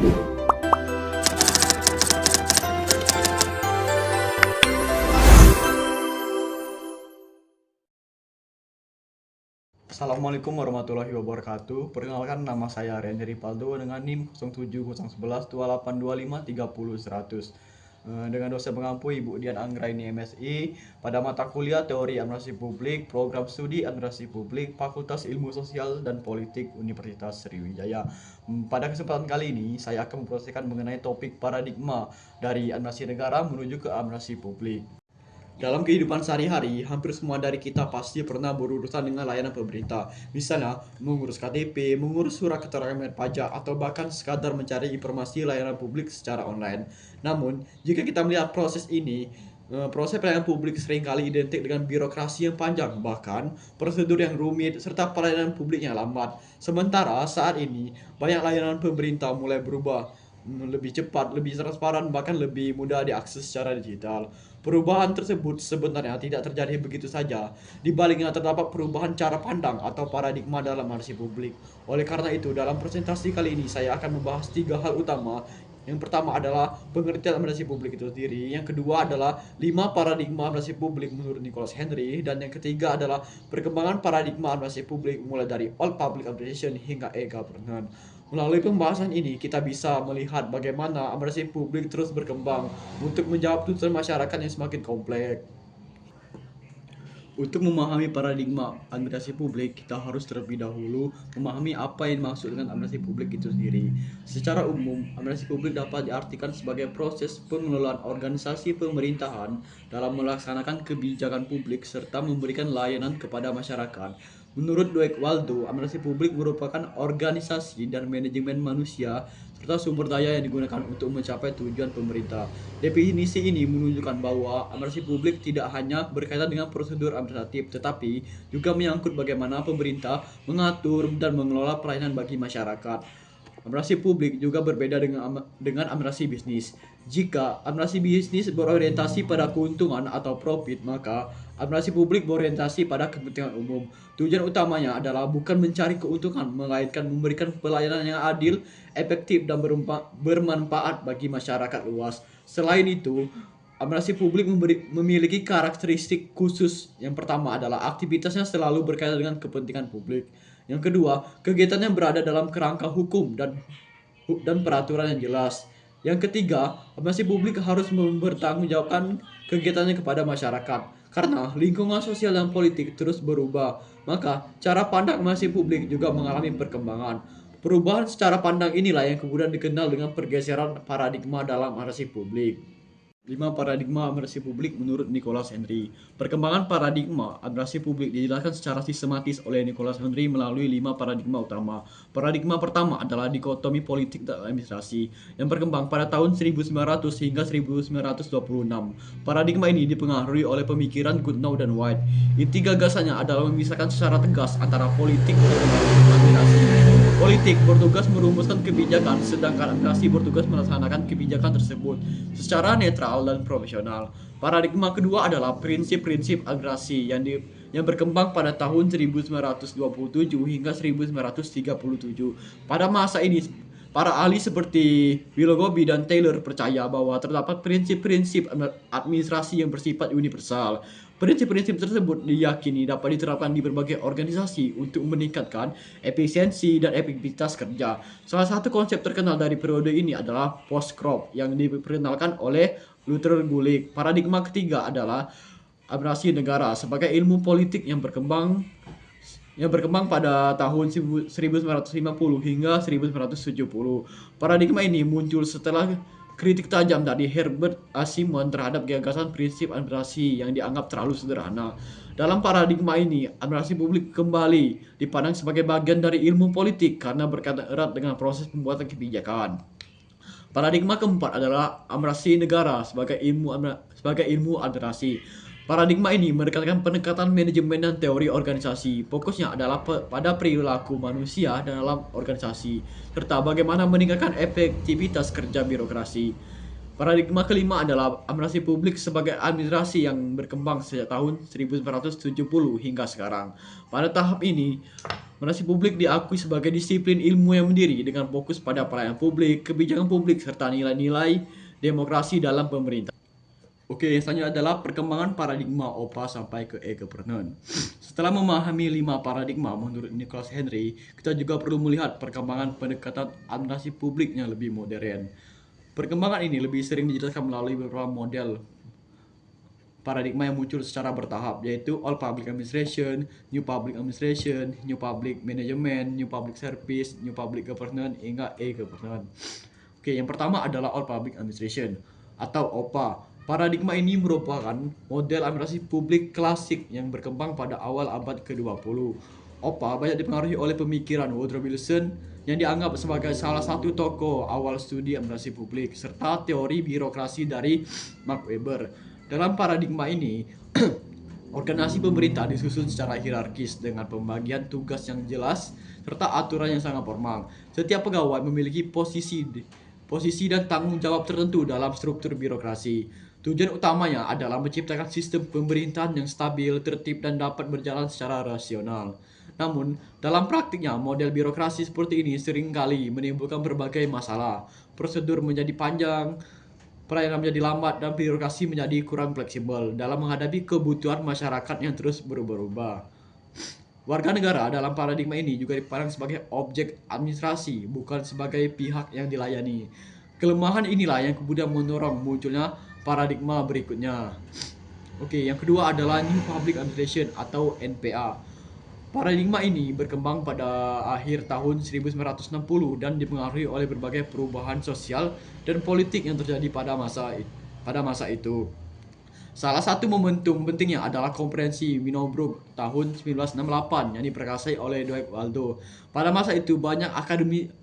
Assalamualaikum warahmatullahi wabarakatuh. Perkenalkan, nama saya Rian Ripaldo dengan NIM 0701128253001. Dengan dosen pengampu Ibu Dian Anggraini MSI pada mata kuliah Teori Administrasi Publik, Program Studi Administrasi Publik, Fakultas Ilmu Sosial dan Politik Universitas Sriwijaya. Pada kesempatan kali ini saya akan memproseskan mengenai topik paradigma dari administrasi negara menuju ke administrasi publik. Dalam kehidupan sehari-hari, hampir semua dari kita pasti pernah berurusan dengan layanan pemerintah. Misalnya, mengurus KTP, mengurus surat keterangan bayar pajak, atau bahkan sekadar mencari informasi layanan publik secara online. Namun, jika kita melihat proses ini, proses pelayanan publik seringkali identik dengan birokrasi yang panjang, bahkan prosedur yang rumit, serta pelayanan publik yang lambat. Sementara saat ini, banyak layanan pemerintah mulai berubah lebih cepat, lebih transparan, bahkan lebih mudah diakses secara digital. Perubahan tersebut sebenarnya tidak terjadi begitu saja. Di baliknya terdapat perubahan cara pandang atau paradigma dalam administrasi publik. Oleh karena itu, dalam presentasi kali ini saya akan membahas 3 hal utama. Yang pertama adalah pengertian administrasi publik itu sendiri. Yang kedua adalah 5 paradigma administrasi publik menurut Nicholas Henry. Dan yang ketiga adalah perkembangan paradigma administrasi publik mulai dari Old Public Administration hingga e-governance. Melalui pembahasan ini, kita bisa melihat bagaimana administrasi publik terus berkembang untuk menjawab tuntutan masyarakat yang semakin kompleks. Untuk memahami paradigma administrasi publik, kita harus terlebih dahulu memahami apa yang dimaksud dengan administrasi publik itu sendiri. Secara umum, administrasi publik dapat diartikan sebagai proses pengelolaan organisasi pemerintahan dalam melaksanakan kebijakan publik serta memberikan layanan kepada masyarakat. Menurut Dwight Waldo, administrasi publik merupakan organisasi dan manajemen manusia serta sumber daya yang digunakan untuk mencapai tujuan pemerintah. Definisi ini menunjukkan bahwa administrasi publik tidak hanya berkaitan dengan prosedur administratif, tetapi juga menyangkut bagaimana pemerintah mengatur dan mengelola pelayanan bagi masyarakat. Administrasi publik juga berbeda dengan administrasi bisnis. Jika administrasi bisnis berorientasi pada keuntungan atau profit, maka administrasi publik berorientasi pada kepentingan umum. Tujuan utamanya adalah bukan mencari keuntungan, melainkan memberikan pelayanan yang adil, efektif, dan bermanfaat bagi masyarakat luas. Selain itu, administrasi publik memiliki karakteristik khusus. Yang pertama adalah aktivitasnya selalu berkaitan dengan kepentingan publik. Yang kedua, kegiatannya berada dalam kerangka hukum dan peraturan yang jelas. Yang ketiga, administrasi publik harus mempertanggungjawabkan kegiatannya kepada masyarakat. Karena lingkungan sosial dan politik terus berubah, maka cara pandang administrasi publik juga mengalami perkembangan. Perubahan secara pandang inilah yang kemudian dikenal dengan pergeseran paradigma dalam administrasi publik. 5 paradigma administrasi publik menurut Nicholas Henry. Perkembangan paradigma administrasi publik dijelaskan secara sistematis oleh Nicholas Henry melalui 5 paradigma utama. Paradigma pertama adalah dikotomi politik dan administrasi yang berkembang pada tahun 1900 hingga 1926. Paradigma ini dipengaruhi oleh pemikiran Goodnow dan White. Inti gagasannya adalah memisahkan secara tegas antara politik dan administrasi. Politik bertugas merumuskan kebijakan, sedangkan administrasi bertugas melaksanakan kebijakan tersebut secara netral dan profesional. Paradigma kedua adalah prinsip-prinsip administrasi yang berkembang pada tahun 1927 hingga 1937. Pada masa ini, para ahli seperti Willoughby dan Taylor percaya bahwa terdapat prinsip-prinsip administrasi yang bersifat universal. Prinsip-prinsip tersebut diyakini dapat diterapkan di berbagai organisasi untuk meningkatkan efisiensi dan efektivitas kerja. Salah satu konsep terkenal dari periode ini adalah post-crop yang diperkenalkan oleh Luther Gulick. Paradigma ketiga adalah administrasi negara sebagai ilmu politik yang berkembang pada tahun 1950 hingga 1970. Paradigma ini muncul setelah kritik tajam dari Herbert Simon terhadap gagasan prinsip administrasi yang dianggap terlalu sederhana. Dalam paradigma ini, administrasi publik kembali dipandang sebagai bagian dari ilmu politik karena berkaitan erat dengan proses pembuatan kebijakan. Paradigma keempat adalah administrasi negara sebagai ilmu administrasi. Paradigma ini menekankan pendekatan manajemen dan teori organisasi. Fokusnya adalah pada perilaku manusia dalam organisasi, serta bagaimana meningkatkan efektivitas kerja birokrasi. Paradigma kelima adalah administrasi publik sebagai administrasi yang berkembang sejak tahun 1970 hingga sekarang. Pada tahap ini, administrasi publik diakui sebagai disiplin ilmu yang mandiri dengan fokus pada pelayanan publik, kebijakan publik, serta nilai-nilai demokrasi dalam pemerintahan. Oke, yang selanjutnya adalah perkembangan paradigma OPA sampai ke e-governance. Setelah memahami 5 paradigma menurut Nicholas Henry, kita juga perlu melihat perkembangan pendekatan administrasi publik yang lebih modern. Perkembangan ini lebih sering dijelaskan melalui beberapa model paradigma yang muncul secara bertahap, yaitu All Public Administration, New Public Administration, New Public Management, New Public Service, New Public Governance, hingga e-governance. Oke, yang pertama adalah All Public Administration atau OPA. Paradigma ini merupakan model administrasi publik klasik yang berkembang pada awal abad ke-20. OPA banyak dipengaruhi oleh pemikiran Woodrow Wilson yang dianggap sebagai salah satu tokoh awal studi administrasi publik, serta teori birokrasi dari Max Weber. Dalam paradigma ini, organisasi pemerintah disusun secara hierarkis dengan pembagian tugas yang jelas serta aturan yang sangat formal. Setiap pegawai memiliki posisi dan tanggung jawab tertentu dalam struktur birokrasi. Tujuan utamanya adalah menciptakan sistem pemerintahan yang stabil, tertib, dan dapat berjalan secara rasional. Namun, dalam praktiknya, model birokrasi seperti ini seringkali menimbulkan berbagai masalah. Prosedur menjadi panjang, pelayanan menjadi lambat, dan birokrasi menjadi kurang fleksibel dalam menghadapi kebutuhan masyarakat yang terus berubah-ubah. Warga negara dalam paradigma ini juga dipandang sebagai objek administrasi, bukan sebagai pihak yang dilayani. Kelemahan inilah yang kemudian mendorong munculnya paradigma berikutnya. Oke, yang kedua adalah New Public Administration atau NPA. Paradigma ini berkembang pada akhir tahun 1960 dan dipengaruhi oleh berbagai perubahan sosial dan politik yang terjadi pada masa itu. Salah satu momentum pentingnya adalah Konferensi Windhoek tahun 1968 yang diperkasai oleh Dwight Waldo. Pada masa itu banyak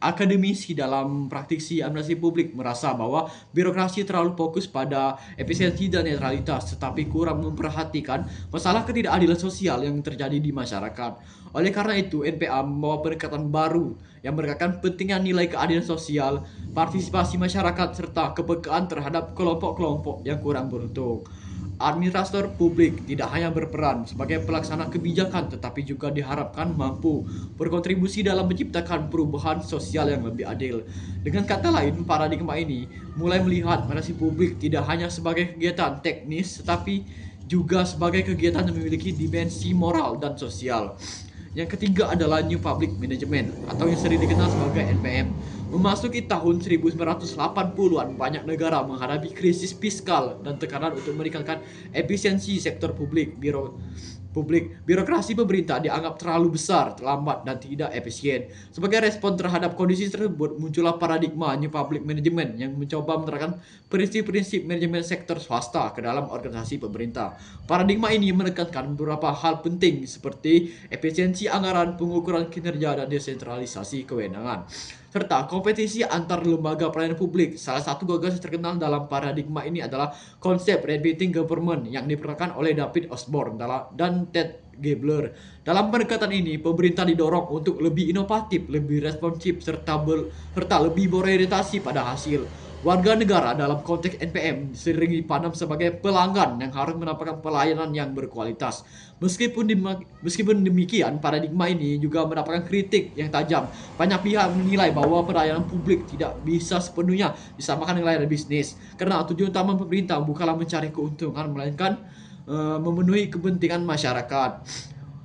akademisi dalam praktisi administrasi publik merasa bahwa birokrasi terlalu fokus pada efisiensi dan netralitas, tetapi kurang memperhatikan masalah ketidakadilan sosial yang terjadi di masyarakat. Oleh karena itu, NPA membawa pendekatan baru yang menekankan pentingnya nilai keadilan sosial, partisipasi masyarakat, serta kepekaan terhadap kelompok-kelompok yang kurang beruntung. Administrator publik tidak hanya berperan sebagai pelaksana kebijakan, tetapi juga diharapkan mampu berkontribusi dalam menciptakan perubahan sosial yang lebih adil. Dengan kata lain, paradigma ini mulai melihat administrasi publik tidak hanya sebagai kegiatan teknis, tetapi juga sebagai kegiatan yang memiliki dimensi moral dan sosial. Yang ketiga adalah New Public Management atau yang sering dikenal sebagai NPM. Memasuki tahun 1980-an, banyak negara menghadapi krisis fiskal dan tekanan untuk meningkatkan efisiensi sektor publik. Birokrasi pemerintah dianggap terlalu besar, terlambat, dan tidak efisien. Sebagai respon terhadap kondisi tersebut, muncullah paradigma New Public Management yang mencoba menerapkan prinsip-prinsip manajemen sektor swasta ke dalam organisasi pemerintah. Paradigma ini menekankan beberapa hal penting seperti efisiensi anggaran, pengukuran kinerja, dan desentralisasi kewenangan, serta kompetisi antar lembaga pelayanan publik. Salah satu gagasan terkenal dalam paradigma ini adalah konsep Repeating Government yang diperkenalkan oleh David Osborne dan Ted Gabler. Dalam pendekatan ini, pemerintah didorong untuk lebih inovatif, lebih responsif, serta lebih berorientasi pada hasil. Warga negara dalam konteks NPM sering dipandang sebagai pelanggan yang harus mendapatkan pelayanan yang berkualitas. Meskipun demikian, paradigma ini juga mendapatkan kritik yang tajam. Banyak pihak menilai bahwa pelayanan publik tidak bisa sepenuhnya disamakan dengan layanan bisnis, karena tujuan utama pemerintah bukanlah mencari keuntungan, melainkan memenuhi kepentingan masyarakat.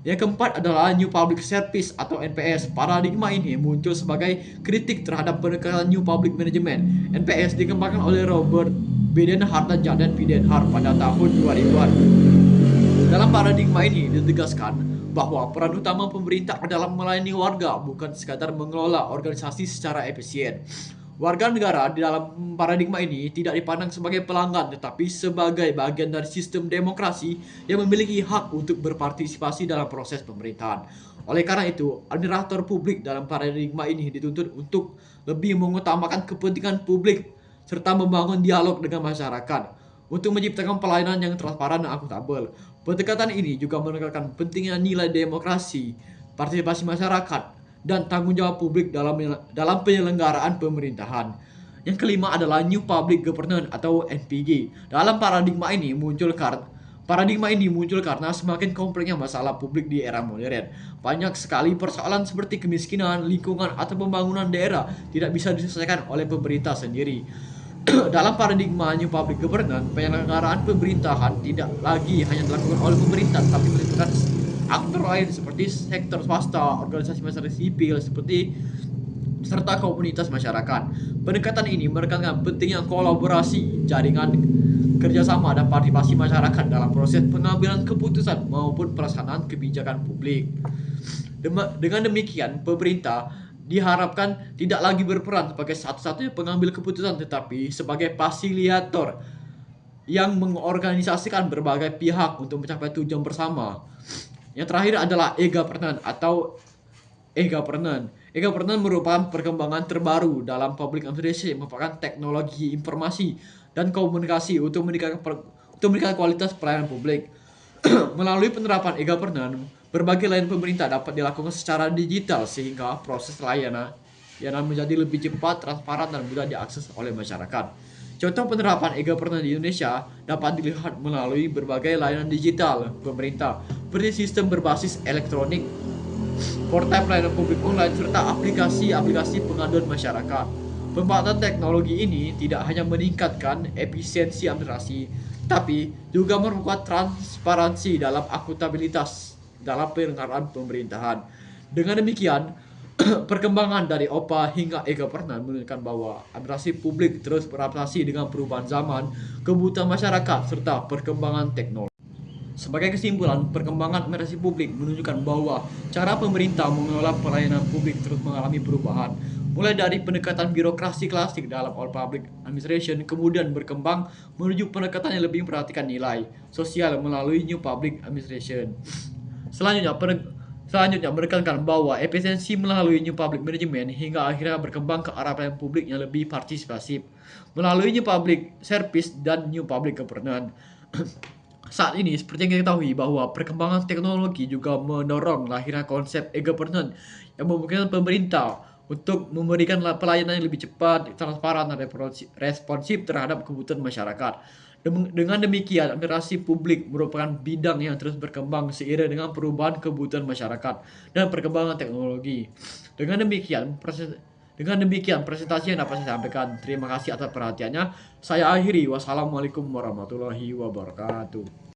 Yang keempat adalah New Public Service atau NPS. Paradigma ini muncul sebagai kritik terhadap pendekatan New Public Management. NPS dikembangkan oleh Robert Bidenhart dan Janet Bidenhart pada tahun 2000-an. Dalam paradigma ini ditegaskan bahwa peran utama pemerintah adalah melayani warga, bukan sekadar mengelola organisasi secara efisien. Warga negara di dalam paradigma ini tidak dipandang sebagai pelanggan, tetapi sebagai bagian dari sistem demokrasi yang memiliki hak untuk berpartisipasi dalam proses pemerintahan. Oleh karena itu, administrator publik dalam paradigma ini dituntut untuk lebih mengutamakan kepentingan publik serta membangun dialog dengan masyarakat untuk menciptakan pelayanan yang transparan dan akuntabel. Pendekatan ini juga menekankan pentingnya nilai demokrasi, partisipasi masyarakat, dan tanggung jawab publik dalam penyelenggaraan pemerintahan. Yang kelima adalah New Public Governance atau NPG. Paradigma ini muncul karena semakin kompleksnya masalah publik di era modern. Banyak sekali persoalan seperti kemiskinan, lingkungan, atau pembangunan daerah tidak bisa diselesaikan oleh pemerintah sendiri. Dalam paradigma New Public Governance, penyelenggaraan pemerintahan tidak lagi hanya dilakukan oleh pemerintah, tapi melibatkan aktor lain seperti sektor swasta, organisasi masyarakat sipil, serta komunitas masyarakat. Pendekatan ini menekankan pentingnya kolaborasi, jaringan kerjasama, dan partisipasi masyarakat dalam proses pengambilan keputusan maupun pelaksanaan kebijakan publik. Dengan demikian, pemerintah diharapkan tidak lagi berperan sebagai satu-satunya pengambil keputusan, tetapi sebagai fasilitator yang mengorganisasikan berbagai pihak untuk mencapai tujuan bersama. Yang terakhir adalah e-governance atau e-governance. E-governance merupakan perkembangan terbaru dalam public administration, merupakan teknologi informasi dan komunikasi untuk meningkatkan kualitas pelayanan publik. Melalui penerapan e-governance, berbagai layanan pemerintah dapat dilakukan secara digital sehingga proses layanan menjadi lebih cepat, transparan, dan mudah diakses oleh masyarakat. Contoh penerapan e-governance di Indonesia dapat dilihat melalui berbagai layanan digital pemerintah, seperti sistem berbasis elektronik, portal pelayanan publik online, serta aplikasi-aplikasi pengaduan masyarakat. Pemanfaatan teknologi ini tidak hanya meningkatkan efisiensi administrasi, tapi juga memperkuat transparansi dalam akuntabilitas dalam penyelenggaraan pemerintahan. Dengan demikian, perkembangan dari OPA hingga e-governance menunjukkan bahwa administrasi publik terus beradaptasi dengan perubahan zaman, kebutuhan masyarakat, serta perkembangan teknologi. Sebagai kesimpulan, perkembangan administrasi publik menunjukkan bahwa cara pemerintah mengelola pelayanan publik terus mengalami perubahan. Mulai dari pendekatan birokrasi klasik dalam all public administration, kemudian berkembang menuju pendekatan yang lebih memperhatikan nilai sosial melalui new public administration. Selanjutnya menekankan bahwa efisiensi melalui new public management hingga akhirnya berkembang ke arah pelayanan publik yang lebih partisipasif melalui new public service dan new public governance. Saat ini, seperti yang kita ketahui bahwa perkembangan teknologi juga mendorong lahirnya konsep e-governance yang memungkinkan pemerintah untuk memberikan pelayanan yang lebih cepat, transparan, dan responsif terhadap kebutuhan masyarakat. Dengan demikian, administrasi publik merupakan bidang yang terus berkembang seiring dengan perubahan kebutuhan masyarakat dan perkembangan teknologi. Dengan demikian, presentasi yang dapat saya sampaikan. Terima kasih atas perhatiannya. Saya akhiri. Wassalamualaikum warahmatullahi wabarakatuh.